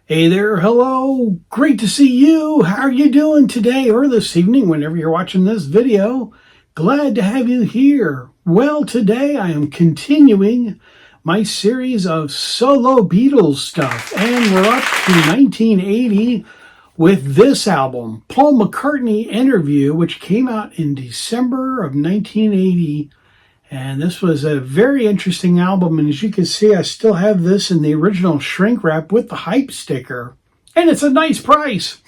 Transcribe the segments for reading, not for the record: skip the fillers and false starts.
Hey there, hello, great to see you. How are you doing today or this evening whenever you're watching this video? Glad to have you here. Well, today I am continuing my series of solo Beatles stuff, and we're up to 1980 with this album, Paul McCartney Interview, which came out in December of 1980. And this was a very interesting album. And as you can see, I still have this in the original shrink wrap with the hype sticker. And it's a nice price.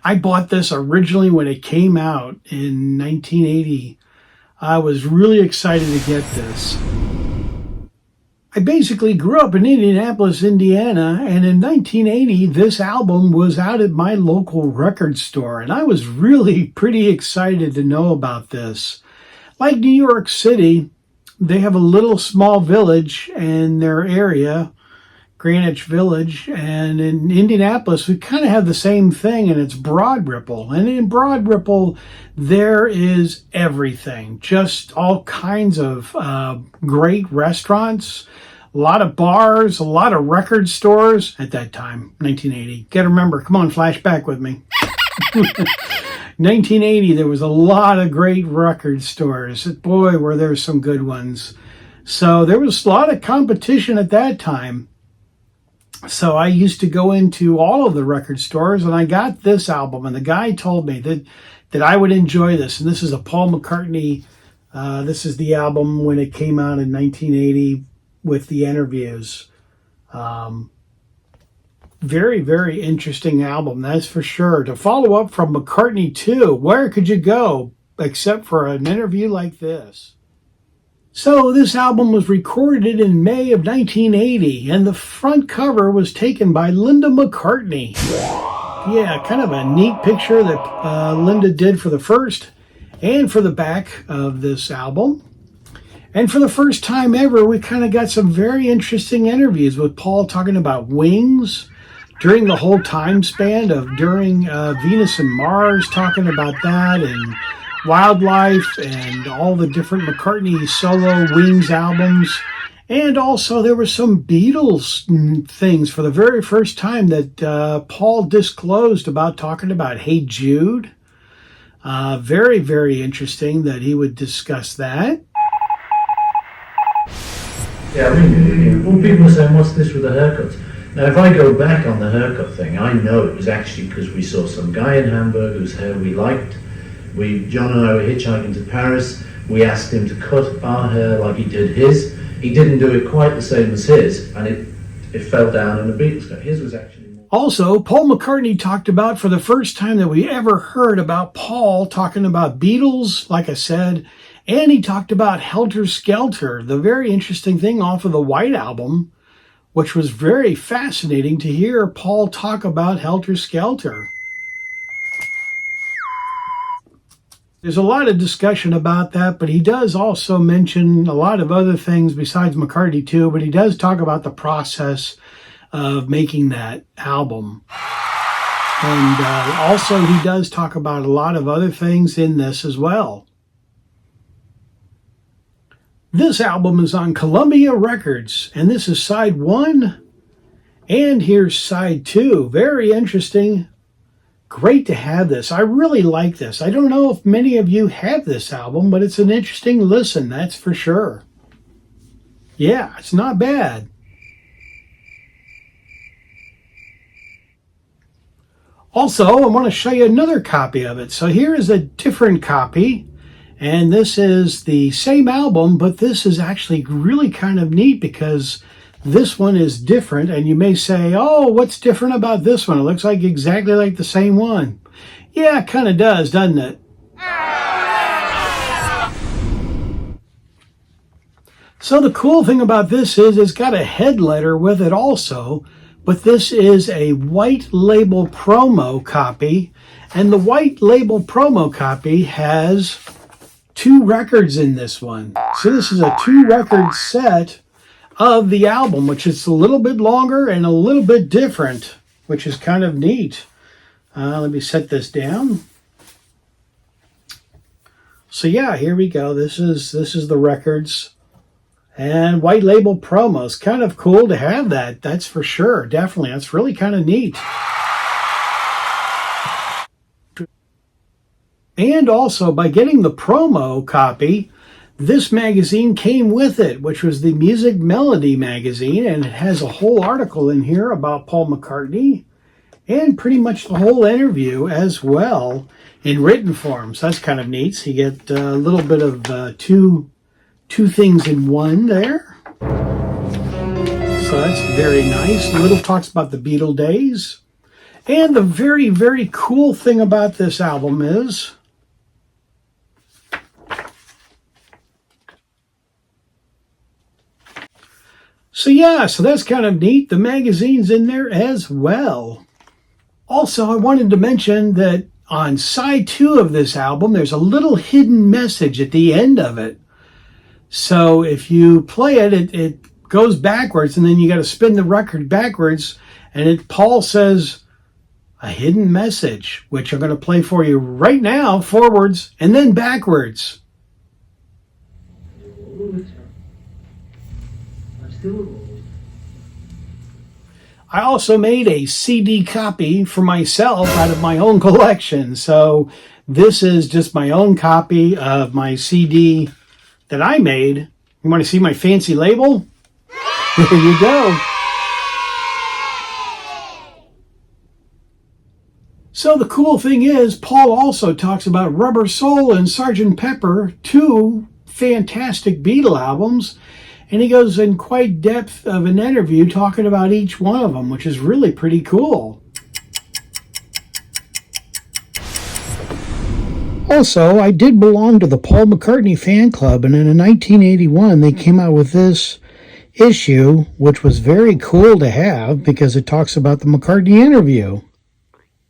I bought this originally when it came out in 1980. I was really excited to get this. I basically grew up in Indianapolis, Indiana, and in 1980, this album was out at my local record store. And I was really pretty excited to know about this. Like New York City, they have a little small village in their area, Greenwich Village, and in Indianapolis, we kind of have the same thing, and it's Broad Ripple. And in Broad Ripple, there is everything, just all kinds of great restaurants, a lot of bars, a lot of record stores at that time, 1980. Got to remember, come on, flash back with me. 1980, there was a lot of great record stores. Boy, were there some good ones. So there was a lot of competition at that time. So I used to go into all of the record stores, and I got this album, and the guy told me that I would enjoy this. And this is a Paul McCartney, this is the album when it came out in 1980 with the interviews. Very, very interesting album, that's for sure. To follow up from McCartney 2, where could you go except for an interview like this? So this album was recorded in May of 1980, and the front cover was taken by Linda McCartney. Yeah, kind of a neat picture that Linda did for the first and for the back of this album. And for the first time ever, we kind of got some very interesting interviews with Paul talking about Wings, during the whole time span of during Venus and Mars, talking about that, and Wildlife, and all the different McCartney solo Wings albums. And also there were some Beatles things for the very first time that Paul disclosed about talking about Hey Jude. Very, very interesting that he would discuss that. Yeah, I mean, well, people are saying, what's this with the haircuts? Now, if I go back on the haircut thing, I know it was actually because we saw some guy in Hamburg whose hair we liked. John and I were hitchhiking to Paris. We asked him to cut our hair like he did his. He didn't do it quite the same as his, and it fell down in the Beatles cut. His was actually more. Also, Paul McCartney talked about, for the first time that we ever heard about Paul talking about Beatles, like I said, and he talked about Helter Skelter, the very interesting thing off of the White Album, which was very fascinating to hear Paul talk about Helter Skelter. There's a lot of discussion about that, but he does also mention a lot of other things besides McCartney too, but he does talk about the process of making that album. And also he does talk about a lot of other things in this as well. This album is on Columbia Records, and this is side 1, and here's side 2. Very interesting. Great to have this. I really like this. I don't know if many of you have this album, but it's an interesting listen, that's for sure. Yeah, it's not bad. Also, I want to show you another copy of it. So here is a different copy. And this is the same album, but this is actually really kind of neat because this one is different. And you may say, oh, what's different about this one? It looks like exactly like the same one. Yeah, it kind of does, doesn't it? So the cool thing about this is it's got a head letter with it also, but this is a white label promo copy. And the white label promo copy has 2 records in this one. So this is a 2-record set of the album, which is a little bit longer and a little bit different, which is kind of neat. Let me set this down. So yeah, here we go. This is the records. and white label promos. Kind of cool to have that, that's for sure. Definitely, that's really kind of neat. And also, by getting the promo copy, this magazine came with it, which was the Music Melody magazine, and it has a whole article in here about Paul McCartney and pretty much the whole interview as well in written form. So that's kind of neat. So you get a little bit of two things in one there. So that's very nice. Little talks about the Beatle days. And the very, very cool thing about this album is so that's kind of neat. The magazine's in there as well. Also, I wanted to mention that on side 2 of this album, there's a little hidden message at the end of it. So if you play it, it goes backwards, and then you got to spin the record backwards, and Paul says a hidden message, which I'm going to play for you right now, forwards and then backwards. I also made a CD copy for myself out of my own collection. So this is just my own copy of my CD that I made. You want to see my fancy label? There you go. So the cool thing is, Paul also talks about Rubber Soul and Sgt. Pepper, 2 fantastic Beatle albums. And he goes in quite depth of an interview talking about each one of them, which is really pretty cool. Also, I did belong to the Paul McCartney fan club, and in 1981 they came out with this issue, which was very cool to have because it talks about the McCartney interview.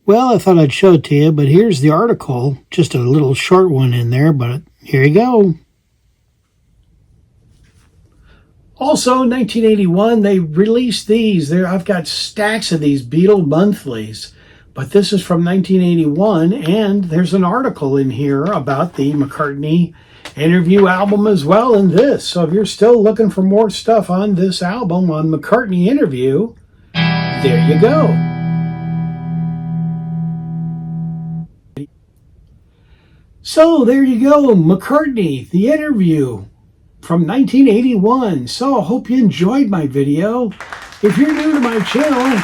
Well, I thought I'd show it to you, but here's the article. Just a little short one in there, but here you go. Also, in 1981, they released these. I've got stacks of these Beatle monthlies, but this is from 1981, and there's an article in here about the McCartney interview album as well in this. So if you're still looking for more stuff on this album, on McCartney interview, there you go. So there you go, McCartney, the interview from 1981. So I hope you enjoyed my video. If you're new to my channel,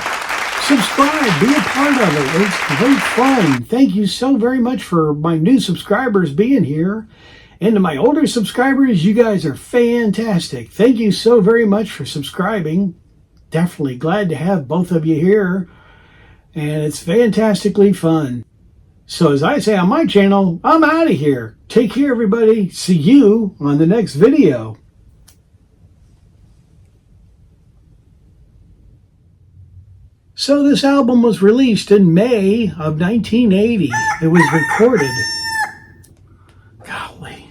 subscribe, be a part of it. It's great fun. Thank you so very much for my new subscribers being here. And to my older subscribers, you guys are fantastic. Thank you so very much for subscribing. Definitely glad to have both of you here. And it's fantastically fun. So as I say on my channel, I'm out of here. Take care, everybody. See you on the next video. So this album was released in May of 1980. It was recorded. Golly.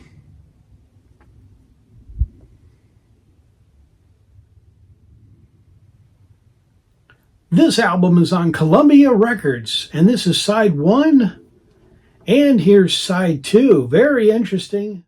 This album is on Columbia Records, and this is side 1. And here's side 2. Very interesting.